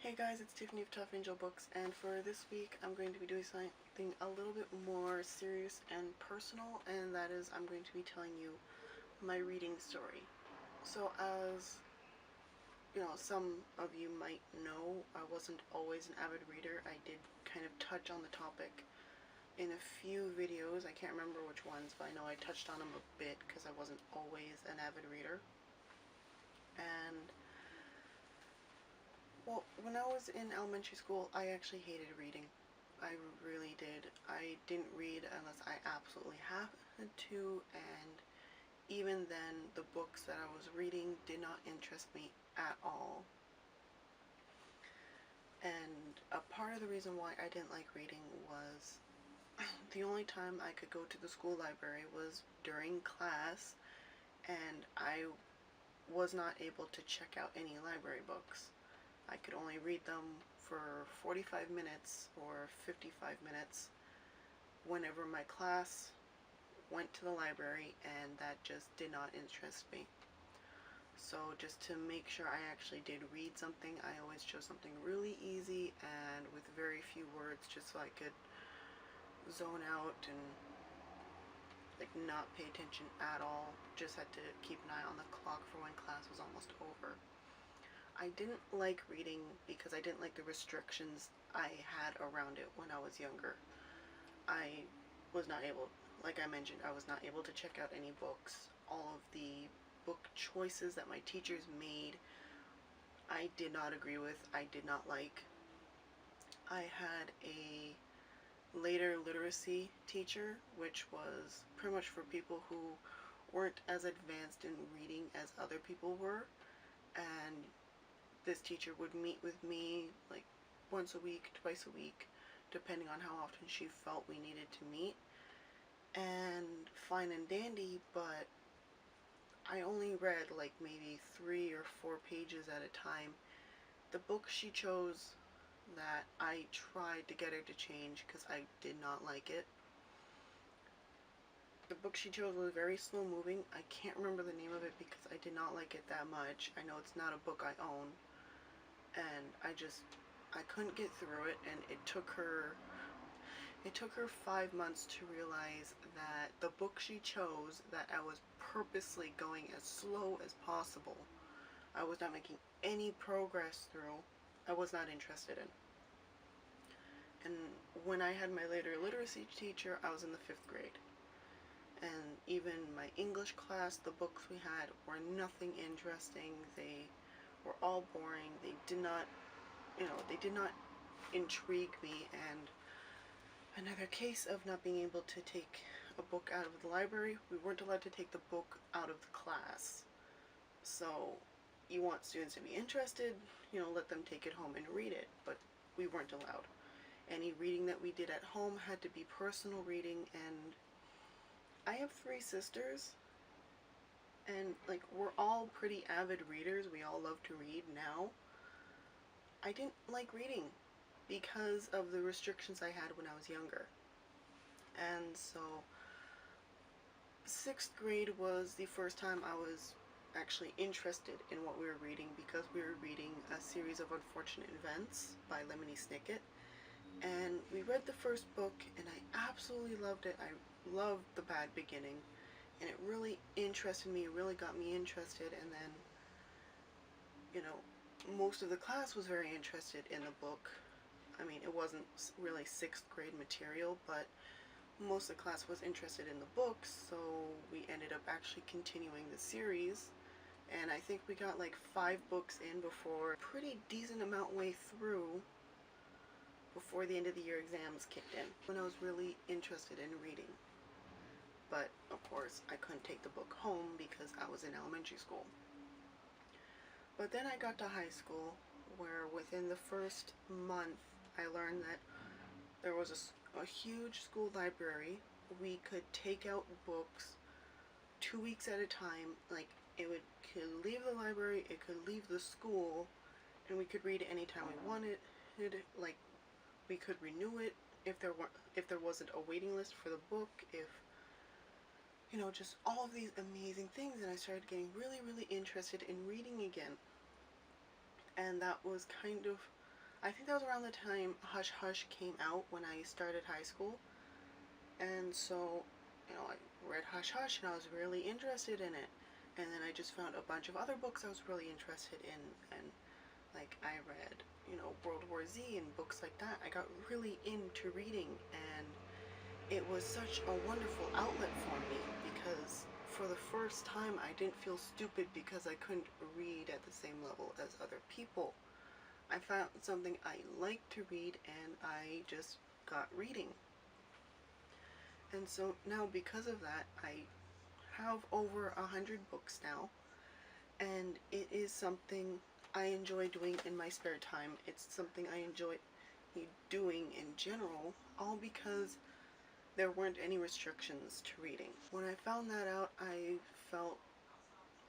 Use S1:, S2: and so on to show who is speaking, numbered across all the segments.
S1: Hey guys, it's Tiffany of Tough Angel Books, and for this week I'm going to be doing something a little bit more serious and personal, and that is I'm going to be telling you my reading story. So as you know, some of you might know, I wasn't always an avid reader. I did kind of touch on the topic in a few videos. I can't remember which ones, but I know I touched on them a bit because I wasn't always an avid reader. And well, when I was in elementary school, I actually hated reading. I really did. I didn't read unless I absolutely had to, and even then, the books that I was reading did not interest me at all. And a part of the reason why I didn't like reading was the only time I could go to the school library was during class, and I was not able to check out any library books. I could only read them for 45 minutes or 55 minutes whenever my class went to the library, and that just did not interest me. So just to make sure I actually did read something, I always chose something really easy and with very few words, just so I could zone out and like not pay attention at all. Just had to keep an eye on the clock for when class was almost over. I didn't like reading because I didn't like the restrictions I had around it when I was younger. I was not able, like I mentioned, I was not able to check out any books. All of the book choices that my teachers made, I did not agree with, I did not like. I had a later literacy teacher, which was pretty much for people who weren't as advanced in reading as other people were, and this teacher would meet with me like once a week, twice a week, depending on how often she felt we needed to meet. And fine and dandy, but I only read like maybe 3 or 4 pages at a time. The book she chose that I tried to get her to change because I did not like it. The book she chose was very slow moving. I can't remember the name of it because I did not like it that much. I know it's not a book I own. And I couldn't get through it, and it took her 5 months to realize that the book she chose, that I was purposely going as slow as possible, I was not making any progress through, I was not interested in. And when I had my later literacy teacher, I was in the 5th grade. And even my English class, the books we had were nothing interesting. They were all boring. They did not, they did not intrigue me. And another case of not being able to take a book out of the library, we weren't allowed to take the book out of the class. So you want students to be interested, let them take it home and read it, but we weren't allowed. Any reading that we did at home had to be personal reading, and I have 3 sisters, and like we're all pretty avid readers. We all love to read now. I didn't like reading because of the restrictions I had when I was younger. And so 6th grade was the first time I was actually interested in what we were reading, because we were reading A Series of Unfortunate Events by Lemony Snicket. And we read the first book, and I absolutely loved it. I loved the bad beginning, and it really interested me, it really got me interested. And then, most of the class was very interested in the book. I mean, it wasn't really 6th grade material, but most of the class was interested in the books, so we ended up actually continuing the series. And I think we got like 5 books in before, a pretty decent amount way through, before the end of the year exams kicked in, when I was really interested in reading. But of course I couldn't take the book home because I was in elementary school. But then I got to high school, where within the first month I learned that there was a huge school library. We could take out books 2 weeks at a time. Like, could leave the library, it could leave the school, and we could read it anytime we wanted. Like, we could renew it if there wasn't a waiting list for the book, if just all of these amazing things. And I started getting really, really interested in reading again. And that was kind of I think that was around the time Hush Hush came out when I started high school. And so, I read Hush Hush and I was really interested in it. And then I just found a bunch of other books I was really interested in. And like I read, World War Z and books like that. I got really into reading, and it was such a wonderful outlet for me because for the first time I didn't feel stupid because I couldn't read at the same level as other people. I found something I liked to read and I just got reading. And so now because of that, I have over 100 books now, and it is something I enjoy doing in my spare time. It's something I enjoy doing in general, all because there weren't any restrictions to reading. When I found that out, I felt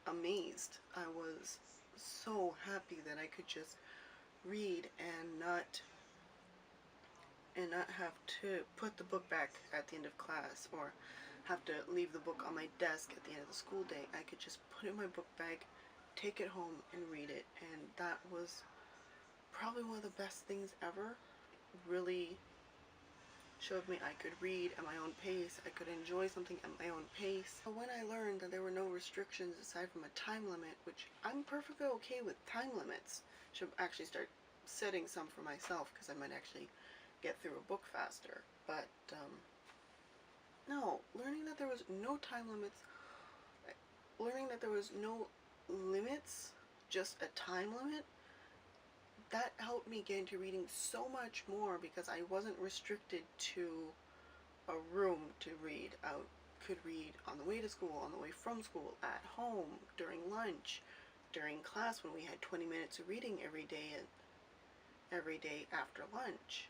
S1: amazed. I was so happy that I could just read and not have to put the book back at the end of class or have to leave the book on my desk at the end of the school day. I could just put it in my book bag, take it home, and read it. And that was probably one of the best things ever. Really showed me I could read at my own pace. I could enjoy something at my own pace. But when I learned that there were no restrictions aside from a time limit, which I'm perfectly okay with time limits, should actually start setting some for myself because I might actually get through a book faster. But no, learning that there was no time limits, learning that there was no limits, just a time limit, that helped me get into reading so much more because I wasn't restricted to a room to read. I could read on the way to school, on the way from school, at home, during lunch, during class when we had 20 minutes of reading every day after lunch.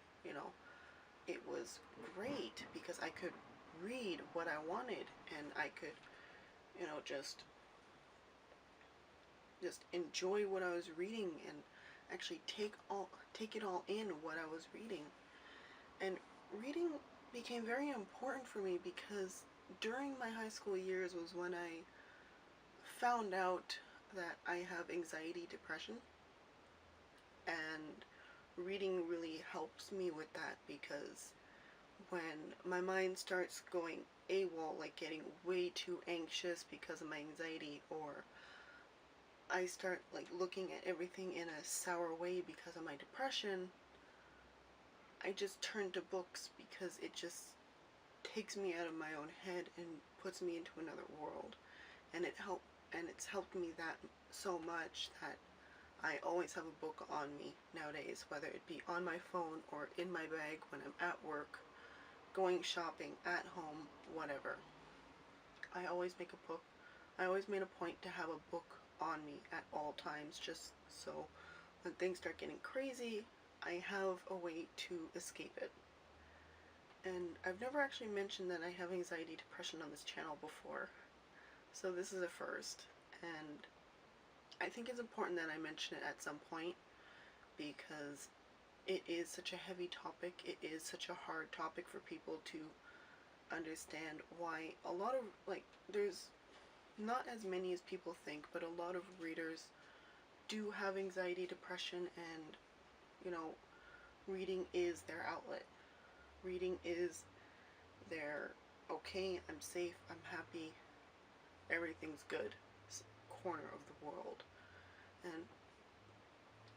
S1: It was great because I could read what I wanted, and I could, just enjoy what I was reading and actually take it all in what I was reading. And reading became very important for me because during my high school years was when I found out that I have anxiety, depression, and reading really helps me with that because when my mind starts going AWOL, like getting way too anxious because of my anxiety, or I start like looking at everything in a sour way because of my depression, I just turn to books because it just takes me out of my own head and puts me into another world. And it's helped me that so much that I always have a book on me nowadays, whether it be on my phone or in my bag when I'm at work, going shopping, at home, whatever. I always made a point to have a book on me at all times, just so when things start getting crazy, I have a way to escape it. And I've never actually mentioned that I have anxiety, depression on this channel before, so this is a first, and I think it's important that I mention it at some point because it is such a heavy topic. It is such a hard topic for people to understand why a lot of, there's not as many as people think, but a lot of readers do have anxiety, depression, and, reading is their outlet. Reading is their, okay, I'm safe, I'm happy, everything's good corner of the world.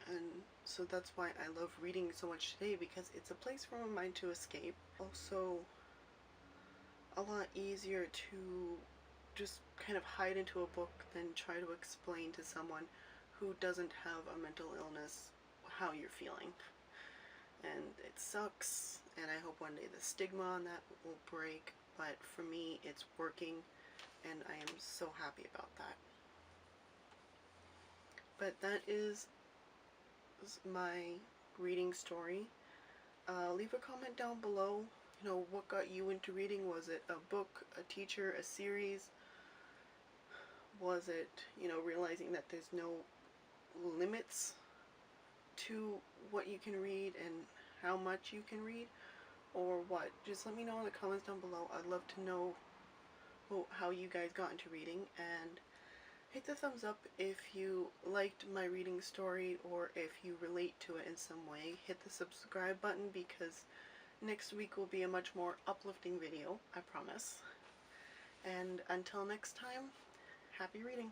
S1: And so that's why I love reading so much today, because it's a place for my mind to escape. Also, a lot easier to just kind of hide into a book than try to explain to someone who doesn't have a mental illness how you're feeling. And it sucks, and I hope one day the stigma on that will break, but for me it's working, and I am so happy about that. But that is my reading story. Leave a comment down below. What got you into reading? Was it a book, a teacher, a series? Was it, realizing that there's no limits to what you can read and how much you can read? Or what? Just let me know in the comments down below. I'd love to know how you guys got into reading. And Hit the thumbs up if you liked my reading story or if you relate to it in some way. Hit the subscribe button because next week will be a much more uplifting video, I promise. And until next time, happy reading!